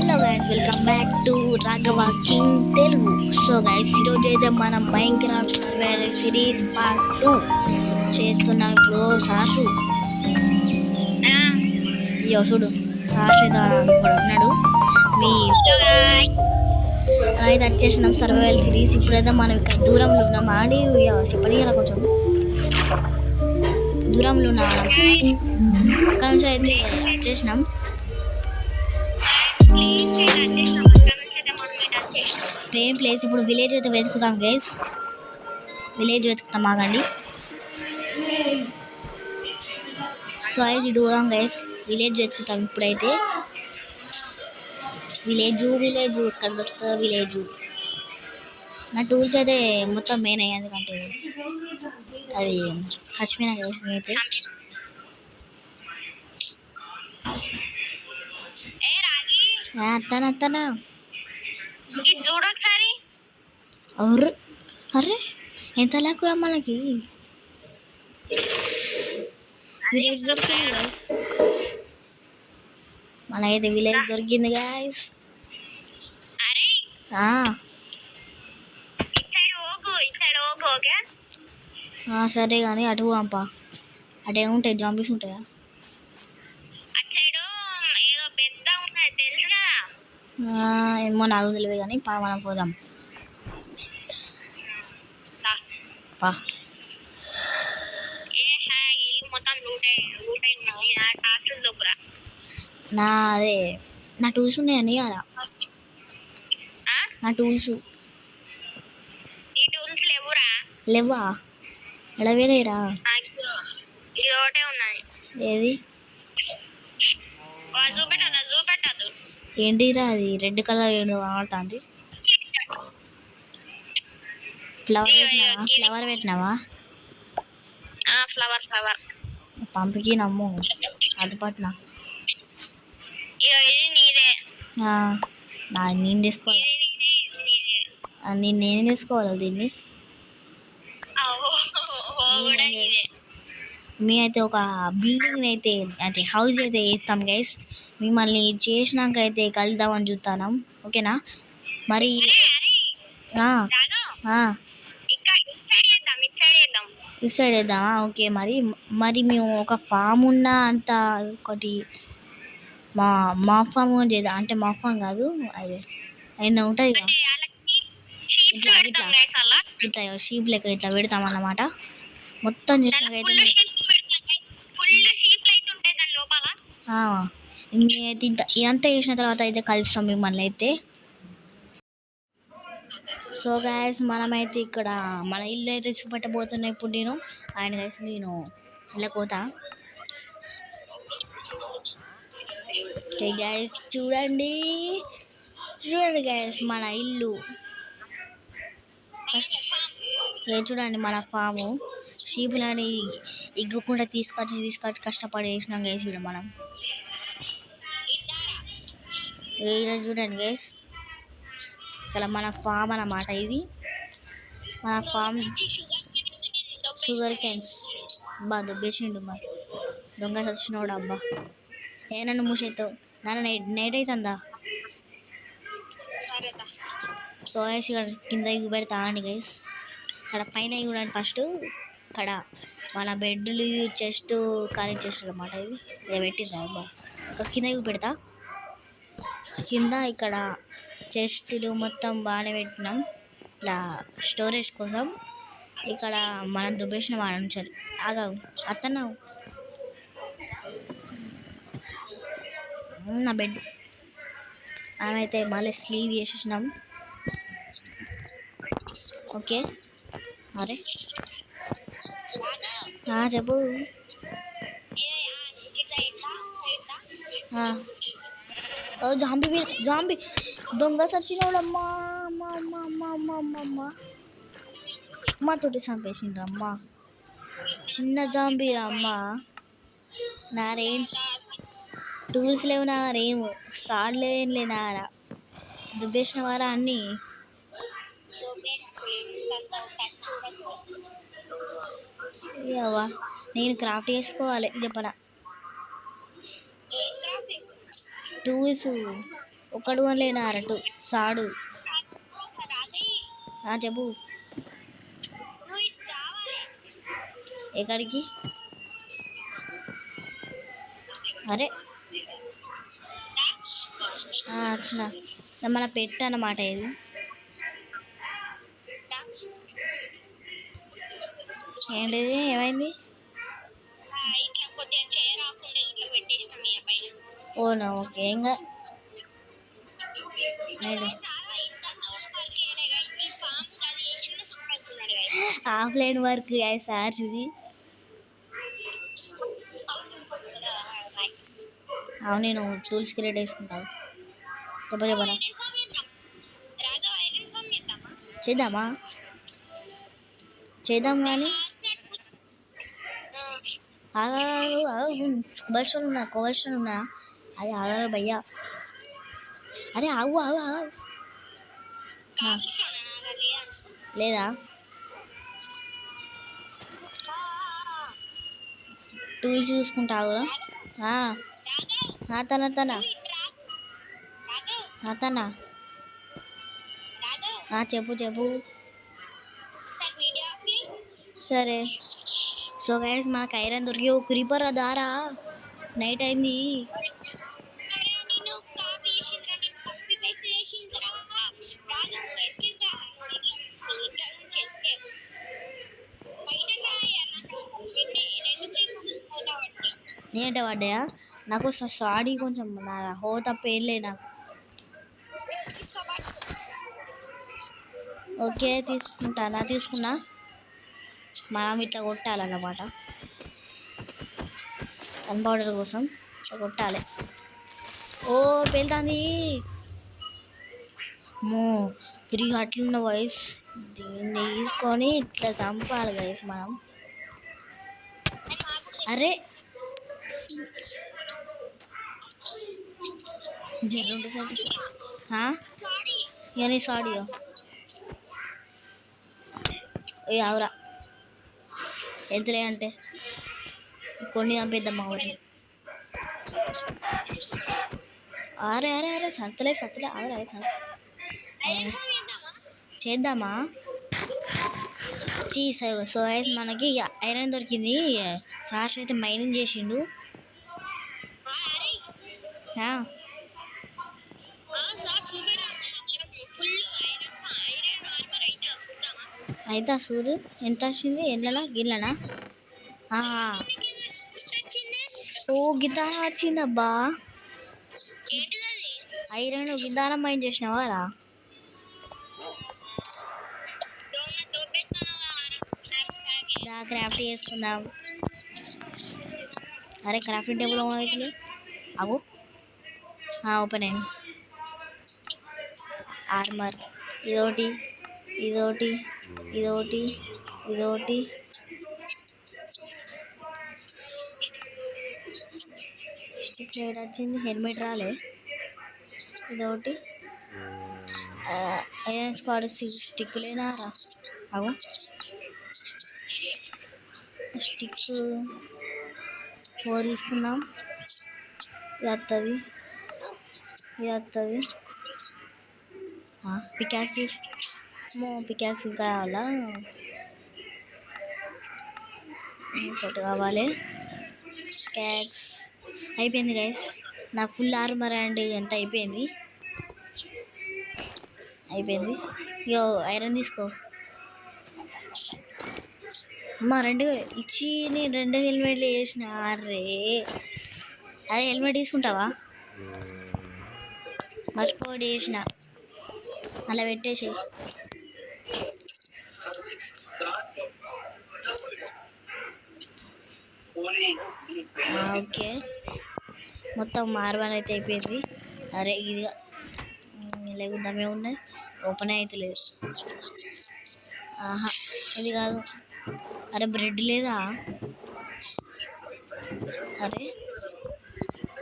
Hello guys, welcome back to Raghava king Telugu. So guys, ఈరోజు అయితే మనం మైన్క్రాఫ్ట్ సర్వైవల్ సిరీస్ పార్ట్ 2 చేస్తున్నాం. ఇప్పుడు సాషు చూడు, సాషు ఇక్కడ ఉన్నాడు. మీ అయితే వచ్చేసినాం సర్వైవల్ సిరీస్. ఇప్పుడైతే మనం ఇక్కడ దూరంలో ఉన్నాం. ఆడి చెప్పడిగా కొంచెం దూరంలో ఉన్నాం. అక్కడ నుంచి అయితే వచ్చేసినాం. ట్రైన్ ప్లేస్ ఇప్పుడు విలేజ్ అయితే వెతుకుతాం గైస్. విలేజ్ వెతుకుతాం, ఆగండి. సో అయితే ఇడుగుదాం గైస్, విలేజ్ వెతుకుతాం ఇప్పుడైతే. విలేజ్ ఎక్కడ దొరుకుతుందో విలేజ్. నా టూల్స్ అయితే మొత్తం మెయిన్ అయ్యాయి, ఎందుకంటే అది హచ్చిపోయినా గైస్. అయితే అత్తానా అర్రే ఎంత లేకురా మనకి విలేజ్ దొరికింది గాయస్. మనకైతే విలేజ్ దొరికింది గాయస్. సరే కానీ అటు పంపా. అటు ఏముంటాయి, జాంబీస్ ఉంటాయా? ఏమో నాకు తెలియదు కానీ మనం పోదాం పా. నా టూల్స్ ఉన్నాయని అలా. నా టూల్స్ లేవా? ఎడవేలేరా? ఏది ఏంటిరా అది? రెడ్ కలర్ ఏంటో కనబడుతుంది. ఫ్లవర్ పెట్టినావా? పంపికి నమ్ము అది పట్టిన నేను తీసుకోవాలి. నేనేం చేసుకోవాలి దీన్ని? మేమైతే ఒక బిల్డింగ్ అయితే హౌస్ అయితే వేస్తాం గైస్. మిమ్మల్ని చేసినాక అయితే కలుద్దామని చూస్తాం, ఓకేనా? మరి ఇటు సైడ్ వేద్దామా? ఓకే. మరి మేము ఒక ఫామ్ ఉన్న అంత ఒకటి మా ఫామ్ చేద్దాం. అంటే మా ఫామ్ కాదు, అదే అయినా ఉంటుంది కదా, ఇట్లా షీప్ లెక్క ఇట్లా పెడతాం అన్నమాట. మొత్తం చేసినాకైతే ఇదంతా చేసిన తర్వాత అయితే కలుస్తాం మిమ్మల్ని అయితే. సో గైస్, మనమైతే ఇక్కడ మన ఇల్లు అయితే చూపెట్టబోతున్నా ఇప్పుడు నేను. అండ్ గైస్, నేను ఇలా పోతా. ఓకే గైస్, చూడండి గైస్ మన ఇల్లు. చూడండి మన ఫాము. షీపులని ఇగ్గకుండా తీసుకొచ్చి కష్టపడి వేసినాం గైస్. ఇక్కడ మనం చూడండి గైస్, ఇక్కడ మన ఫామ్ అన్నమాట. ఇది మన ఫామ్. షుగర్ కెన్స్ దుబ్బేసిండు మా దొంగ సచ్చినోడు. అబ్బా ఏనన్ను మూసేస్తావు నాన్న, నైట్ అవుతుందా? సో గైస్, ఇక్కడ కింద పెడతా అండి గైస్. ఇక్కడ పైన చూడండి ఫస్ట్. ఇక్కడ మన బెడ్లు, చెస్ట్, ఖాళీ చెస్ట్ అన్నమాట. ఇది పెట్టిర్రా అబ్బా. కింద పెడతా. కింద ఇక్కడ చెస్టులు మొత్తం బాగానే పెట్టినాం, ఇట్లా స్టోరేజ్ కోసం. ఇక్కడ మనం దుబ్బేసిన వాడించాలి. ఆగావు అత్తన్నావు నా బెడ్. ఆమెతే మళ్ళీ స్లీవ్ చేసేసినాం. ఓకే. అరే చెప్పు. జాంబీ దొంగ సచ్చినోడమ్మా. అమ్మ తోటి చంపేసిండ్రమ్మా. చిన్న జాంబీ అమ్మా. నారేం టూల్స్ లేవు, నారేం సాడ్లేం లేనారా. దుబ్బేసిన వారా అన్నీ. నేను క్రాఫ్ట్ చేసుకోవాలి చెప్పనా. టూల్స్ ఒక్కడు లేనా అరటు సాడు. చెప్పు. ఎక్కడికి? అరే వచ్చిన మన పెట్టు అన్నమాట ఇది. ఏంటిది? ఏమైంది? ఓనా ఓకే ఇంకా ఆఫ్లైన్ వర్క్ సార్ ఇది. అవును నేను టూల్స్ క్రియేట్ వేసుకుంటాను. చెప్పనా చేద్దామా? చేద్దాం కానీ కోవెస్ట్రాల్ ఉన్నా అది ఆగరా భయ్యా. అరే ఆగు ఆగు ఆగు. లేదా టూల్స్ చూసుకుంటా ఆగురా. తన చెప్పు చెప్పు. సరే సో గైస్ మనకు ఐరన్ దొరికి ఒక క్రీపర్ దారా. నైట్ అయింది. నేంటే పడ్డాయా? నాకు సాడీ కొంచెం నా హో తప్ప ఏం లే నాకు. ఓకే తీసుకున్నా. మనం ఇట్లా కొట్టాలన్నమాట. గన్ పౌడర్ కోసం కొట్టాలి. ఓ పెళ్తాంది. మో 3 హట్లున్న వాయిస్ దీన్ని తీసుకొని ఇట్లా చంపాలి గైస్ మనం. అరే జర్రుంటే సార్ ఇక నీ సాడియో ఏ ఆవురా ఎదులే అంటే కొన్ని చంపేద్దాం ఊరిని. అరే అరే అరే సంతలే ఆవురా చేద్దామా? సో గైస్ మనకి ఐరన్ దొరికింది. సార్స్ అయితే మైనింగ్ చేసిండు. అయితే సూరు ఎంత వచ్చింది? ఎండ్లనా గిళ్ళనా? ఓ గితాన వచ్చిందబ్బా. ఐరన్ గిదాన మైండ్ చేసినావా రా? క్రాఫ్ట్ చేసుకుందాం. అరే క్రాఫ్టింగ్ టేబుల్ అవుతుంది. అవు ఓపెన్ అయింది. ఆర్మర్ ఇదోటి స్టిక్ ప్లేట్ వచ్చింది. హెల్మెట్ రాలే. ఇదొకటి ఐరన్ స్క్వాడ్ స్టిక్లేనా రా? అవు స్టిక్ 4 తీసుకుందాం. ఇది వస్తుంది. పికాక్స్ ఇంకా కావాలా? ఇంకోటి కావాలి. క్యాక్స్ అయిపోయింది గైస్. నా ఫుల్ ఆర్మర్ అండ్ ఎంత అయిపోయింది. ఇగో ఐరన్ తీసుకో అమ్మా. 2 ఇచ్చి నేను 2 హెల్మెట్లు వేసిన. అరే హెల్మెట్ తీసుకుంటావా? మర్చిపోయి వేసిన. అలా పెట్టేసి ఓకే మొత్తం మార్వన్ అయితే అయిపోయింది. అరే ఇదిగా లేకుందామే ఉన్నాయి. ఓపెన్ అవుతలేదు. ఇది కాదు. అరే బ్రెడ్ లేదా? అరే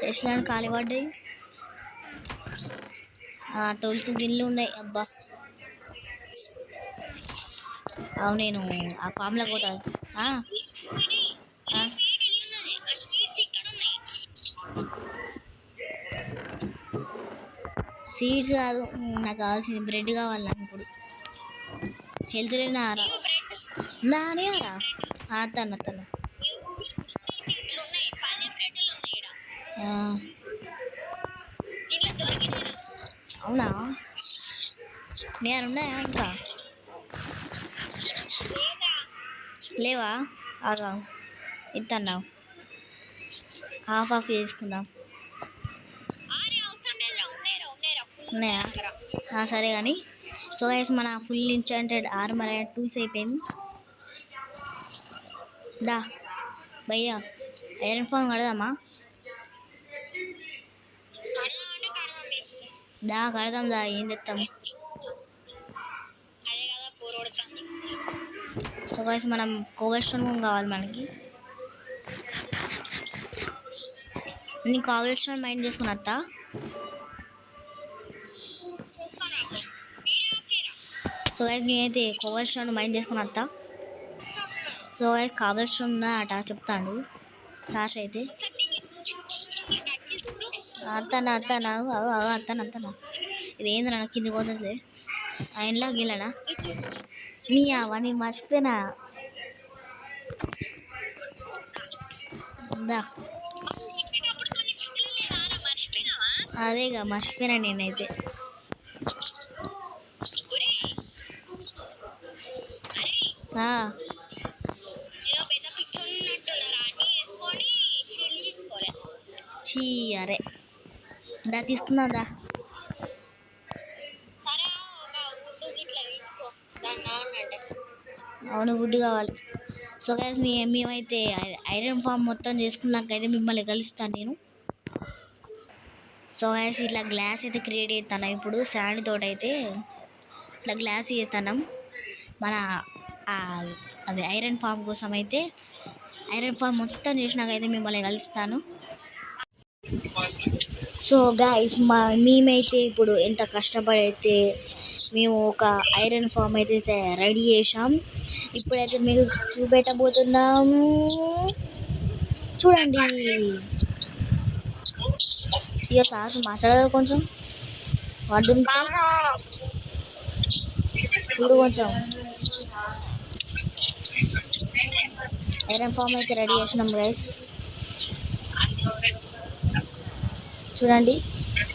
చేసిన ఖాళీ పడ్డాయి. టోల్స్ గిన్నెలు ఉన్నాయి. అబ్బా అవును నేను ఆ ఫామ్లోకి పోతాను. సీడ్స్ కాదు, నాకు కావాల్సింది బ్రెడ్ కావాలి నాకు ఇప్పుడు. హెల్త్ లేని ఆరా నానే ఆరా అతను అవునా, నేను ఉన్నాయా ఇంకా లేవా? ఆగా ఇస్తున్నావు, హాఫ్ చేసుకుందాం. ఉన్నాయా? సరే కానీ. సో గైస్ మన full enchanted armour and tools అయిపోయింది. దా భయ్యా ఐరన్ ఫామ్ కడదామా? దా కడదాం దా, ఏం చెప్తాం. సో గైస్ మనం కోవల్ స్టోన్ కావాలి మనకి. నేను కోవల్ స్టోన్ మైండ్ చేసుకుని వస్తా. సో గైస్ నేనైతే కోవల్ స్టోన్ మైండ్ చేసుకుని వస్తా. సో గైస్ కోవల్ స్టోన్ ఉందా అట చెప్తాడు సాష్ అయితే. అత్తనా ఇదేంది నాకు కింది పోతుంది ఆయనలా గీలనా నీ అవన్నీ మర్చిపోయినా. అదేగా మర్చిపోయినా నేనైతే. చీ అరే దా తీసుకుందాం దా. అవును వుడ్ కావాలి. సో గైస్ మేమైతే ఐరన్ ఫామ్ మొత్తం చేసుకున్నాకైతే మిమ్మల్ని కలుస్తాను నేను. సో గైస్ ఇట్లా గ్లాస్ అయితే క్రియేట్ చేస్తాను ఇప్పుడు. శాండ్ తోటి అయితే ఇట్లా గ్లాస్ చేస్తాను మన అది ఐరన్ ఫామ్ కోసం అయితే. ఐరన్ ఫామ్ మొత్తం చేసినాకైతే మిమ్మల్ని కలుస్తాను. సో గైస్ మేమైతే ఇప్పుడు ఎంత కష్టపడి అయితే మేము ఒక ఐరన్ ఫామ్ అయితే రెడీ చేసాం. ఇప్పుడైతే మీకు చూపెట్టబోతున్నాము, చూడండి. ఇక సార్ మాట్లాడాలి కొంచెం వడ్డు చూడు కొంచెం. ఐరన్ ఫామ్ అయితే రెడీ చేసినాం గైస్, చూడండి.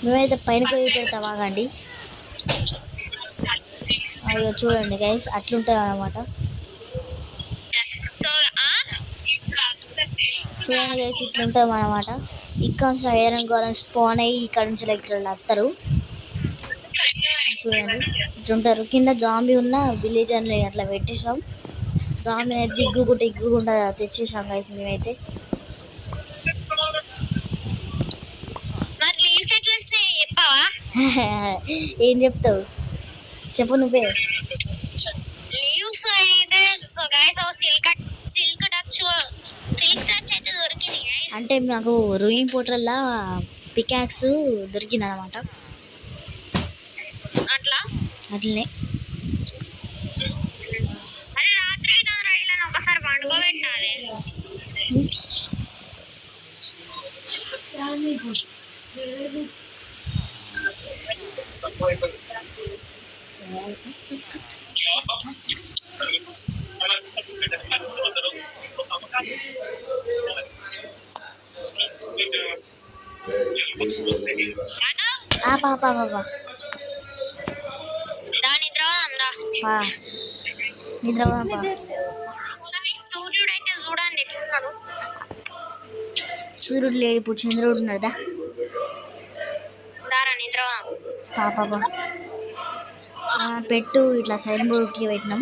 మేమైతే పైనకి పెడతాం ఆగండి. అయ్యో చూడండి గైస్ అట్లుంటుంది అన్నమాట. చూడండి గైస్ ఇట్లుంటాం అన్నమాట. ఇక్కడ నుంచి ఐరన్ గోళం స్పాన్ అయ్యి ఇక్కడ నుంచి ఇక్కడ వస్తారు. చూడండి ఇట్లుంటారు. కింద జాంబీ ఉన్న విలేజ్ అని అట్లా పెట్టేసాం. జాంబీ అయితే ఇగ్గుకుంటా తెచ్చేసాం గైస్ మేమైతే. ఏం చెప్తావు చెప్పు నువ్వే. అంటే మాకు రూయింగ్ పోర్టల్లా పికాక్స్ దొరికింది అనమాట. అట్లనే సూర్యుడు లేడు ఇప్పుడు, చంద్రుడు ఉన్నాడా? పాపా పెట్టు ఇట్లా సైన్ బోర్డ్కి పెట్టినాం.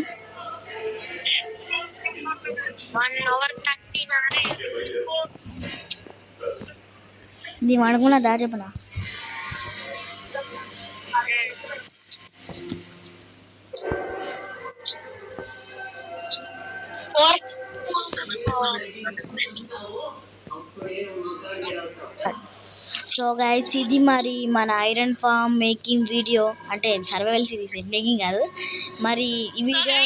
ఇది అనుకున్నదా చెప్పనా? సో గైస్ ఇది మరి మన ఐరన్ ఫామ్ మేకింగ్ వీడియో, అంటే సర్వైవల్ సిరీస్ మేకింగ్ కాదు మరి ఈ వీడియో.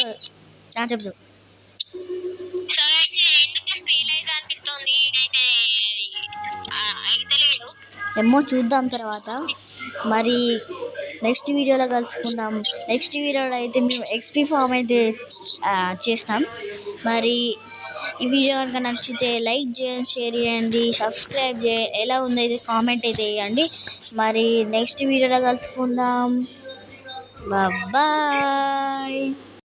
చెప్పు ఏమో చూద్దాం తర్వాత. మరి నెక్స్ట్ వీడియోలో కలుసుకుందాం. నెక్స్ట్ వీడియోలో అయితే మేము ఎక్స్పీ ఫామ్ అయితే చేస్తాం. మరి ఈ వీడియో కనుక నచ్చితే లైక్ చేయండి, షేర్ చేయండి, సబ్స్క్రైబ్ చేయండి, ఎలా ఉందైతే కామెంట్ అయితే వేయండి. మరి నెక్స్ట్ వీడియోలో కలుసుకుందాం. బాయ్.